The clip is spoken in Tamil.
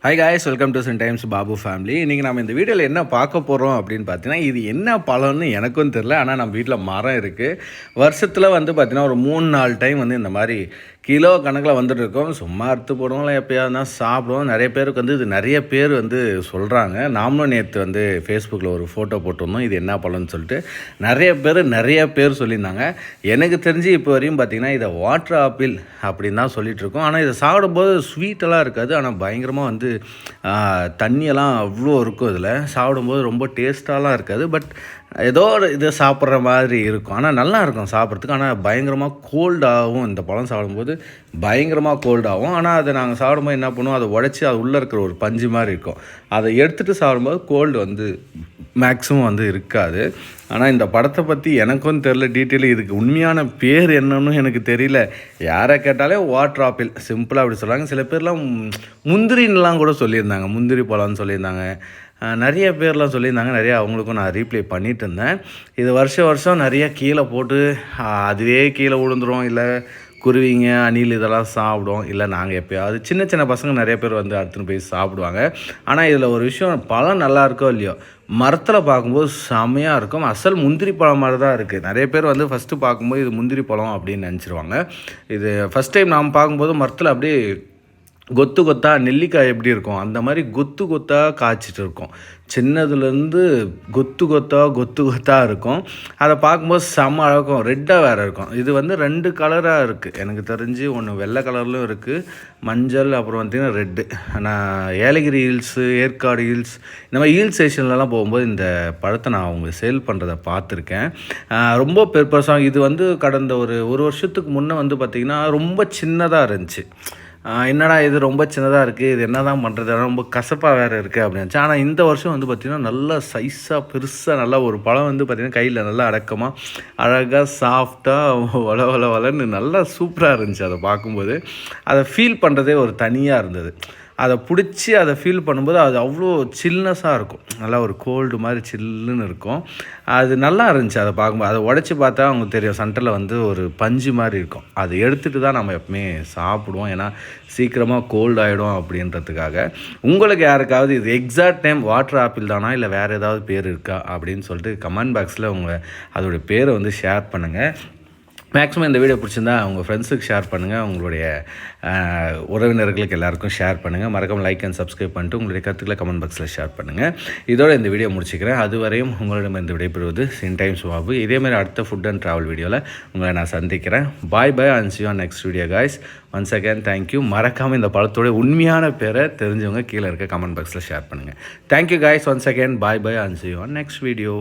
Hi guys, welcome to times Babu family. இன்றைக்கி நம்ம இந்த வீடியோவில் என்ன பார்க்க போகிறோம் அப்படின்னு பார்த்தீங்கன்னா, இது என்ன பழம்னு எனக்கும் தெரில. ஆனால் நம்ம வீட்டில் மரம் இருக்குது. வருஷத்தில் வந்து பார்த்திங்கன்னா ஒரு 3-4 டைம் வந்து இந்த மாதிரி கிலோ கணக்கில் வந்துட்டு இருக்கோம். சும்மா அறுத்து போடுவோம்ல, எப்போயாவது தான் சாப்பிடுவோம். நிறைய பேருக்கு வந்து இது நிறைய பேர் வந்து சொல்கிறாங்க. நாமளும் நேற்று வந்து ஃபேஸ்புக்கில் ஒரு ஃபோட்டோ போட்டிருந்தோம், இது என்ன பழம்னு சொல்லிட்டு. நிறைய பேர் சொல்லியிருந்தாங்க. எனக்கு தெரிஞ்சு இப்போ வரையும் பார்த்திங்கன்னா இதை வாட்டர் ஆப்பிள் அப்படின்னு தான் சொல்லிகிட்டு இருக்கோம். ஆனால் இதை சாப்பிடும்போது ஸ்வீட்டெல்லாம் இருக்காது. ஆனால் பயங்கரமாக வந்து தண்ணியெல்லாம் அவ்வளோ இருக்கும். இதில் சாப்பிடும்போது ரொம்ப டேஸ்ட்டாலாம் இருக்காது. பட் ஏதோ ஒரு இதை சாப்பிட்ற மாதிரி இருக்கும். ஆனால் நல்லா இருக்கும் சாப்பிட்றதுக்கு. ஆனால் பயங்கரமாக கோல்டாகவும், இந்த பழம் சாப்பிடும்போது பயங்கரமாக கோல்டாகும். ஆனால் அதை நாங்கள் சாப்பிடும்போது என்ன பண்ணுவோம், அதை உடச்சி அது உள்ளே இருக்கிற ஒரு பஞ்சு மாதிரி இருக்கும். அதை எடுத்துகிட்டு சாப்பிடும்போது கோல்டு வந்து மேக்ஸிமம் வந்து இருக்காது. ஆனால் இந்த படத்தை பற்றி எனக்கும் தெரில டீட்டெயில். இதுக்கு உண்மையான பேர் என்னன்னு எனக்கு தெரியல. யாரை கேட்டாலே வாட்டர் ஆப்பிள் சிம்பிளாக அப்படி சொல்கிறாங்க. சில பேர்லாம் முந்திரின்லாம் கூட சொல்லியிருந்தாங்க, முந்திரி பழம்னு சொல்லியிருந்தாங்க. நிறைய பேர்லாம் சொல்லியிருந்தாங்க. நிறையா அவங்களுக்கும் நான் ரீப்ளை பண்ணிகிட்டு இருந்தேன். இது வருஷம் நிறையா கீழே போட்டு அதுவே கீழே விழுந்துரும். இல்லை குருவிங்க, அணில் இதெல்லாம் சாப்பிடும். இல்லை நாங்கள் எப்போயாவது சின்ன பசங்க நிறைய பேர் வந்து அடுத்துன்னு போய் சாப்பிடுவாங்க. ஆனால் இதில் ஒரு விஷயம், பழம் நல்லா இருக்கோ இல்லையோ, மரத்தில் பார்க்கும்போது செம்மையாக இருக்கும். அசல் முந்திரி பழம் மாதிரி தான் இருக்குது. நிறைய பேர் வந்து ஃபஸ்ட்டு பார்க்கும்போது இது முந்திரி பழம் அப்படின்னு நினச்சிருவாங்க. இது ஃபஸ்ட் டைம் நாம் பார்க்கும்போது மரத்தில் அப்படியே கொத்து கொத்தாக நெல்லிக்காய் எப்படி இருக்கும் அந்த மாதிரி கொத்து கொத்தாக காய்ச்சிட்டு இருக்கும். சின்னதுலேருந்து கொத்து கொத்தாக இருக்கும். அதை பார்க்கும்போது செம்ம அழகும். ரெட்டாக வேறு இருக்கும். இது வந்து 2 கலராக இருக்குது எனக்கு தெரிஞ்சு. ஒன்று வெள்ளை கலர்லையும் இருக்குது, மஞ்சள், அப்புறம் பார்த்திங்கன்னா ரெட்டு. நான் ஏலகிரி ஹில்ஸு, ஏற்காடு ஹில்ஸ், இந்த மாதிரி ஹில் ஸ்டேஷன்லலாம் போகும்போது இந்த பழத்தை நான் அவங்க சேல் பண்ணுறதை பார்த்துருக்கேன். ரொம்ப பெருசாக இது வந்து கடந்த ஒரு வருஷத்துக்கு முன்னே வந்து பார்த்திங்கன்னா ரொம்ப சின்னதாக இருந்துச்சு. என்னடா இது ரொம்ப சின்னதாக இருக்குது, இது என்ன தான் பண்ணுறது, ரொம்ப கசப்பாக வேறு இருக்குது அப்படின்னு. ஆனால் இந்த வருஷம் வந்து பார்த்திங்கன்னா நல்லா சைஸாக பெருசாக நல்லா ஒரு பழம் வந்து பார்த்திங்கன்னா கையில் நல்லா அடக்கமாக அழகாக சாஃப்டாக வளன்னு நல்லா சூப்பராக இருந்துச்சு. அதை பார்க்கும்போது அதை ஃபீல் பண்ணுறதே ஒரு தனியாக இருந்தது. அதை பிடிச்சி அதை ஃபீல் பண்ணும்போது அது அவ்வளோ சில்னஸாக இருக்கும். நல்லா ஒரு கோல்டு மாதிரி சில்லுன்னு இருக்கும். அது நல்லா இருந்துச்சு அதை பார்க்கும்போது. அதை உடச்சி பார்த்தா அவங்க தெரியும், சென்டரில் வந்து ஒரு பஞ்சு மாதிரி இருக்கும். அதை எடுத்துகிட்டு தான் நம்ம எப்பவுமே சாப்பிடுவோம். ஏன்னா சீக்கிரமாக கோல்டு ஆகிடும் அப்படின்றதுக்காக. உங்களுக்கு யாருக்காவது இது எக்ஸாக்ட் டைம் வாட்டர் ஆப்பிள் தானா இல்லை வேறு ஏதாவது பேர் இருக்கா அப்படின்னு சொல்லிட்டு கமெண்ட் பாக்ஸில் அதோடைய பேரை வந்து ஷேர் பண்ணுங்கள். மேக்ஸிமம் இந்த வீடியோ பிடிச்சிருந்தா உங்கள் ஃப்ரெண்ட்ஸுக்கு ஷேர் பண்ணுங்கள். உங்களுடைய உறவினர்களுக்கு எல்லாருக்கும் ஷேர் பண்ணுங்கள். மறக்காம லைக் அண்ட் சப்ஸ்கிரைப் பண்ணிட்டு உங்களுடைய கருத்துக்களை கமெண்ட் பாக்ஸில் ஷேர் பண்ணுங்கள். இதோட இந்த வீடியோ முடிச்சுக்கிறேன். அதுவரையும் உங்களிடம் இந்த விடைபெறுவது டைம்ஸ் பாபு. இதேமாதிரி அடுத்த ஃபுட் அண்ட் ட்ராவல் வீடியோவில் உங்களை நான் சந்திக்கிறேன். Bye and see you on next video guys. Once again thank you. மறக்காமல் இந்த பழத்தோட உண்மையான பேரை தெரிஞ்சவங்க கீழே இருக்க கமெண்ட் பாக்ஸில் ஷேர் பண்ணுங்கள். Thank you guys. Once again bye and see you on next video.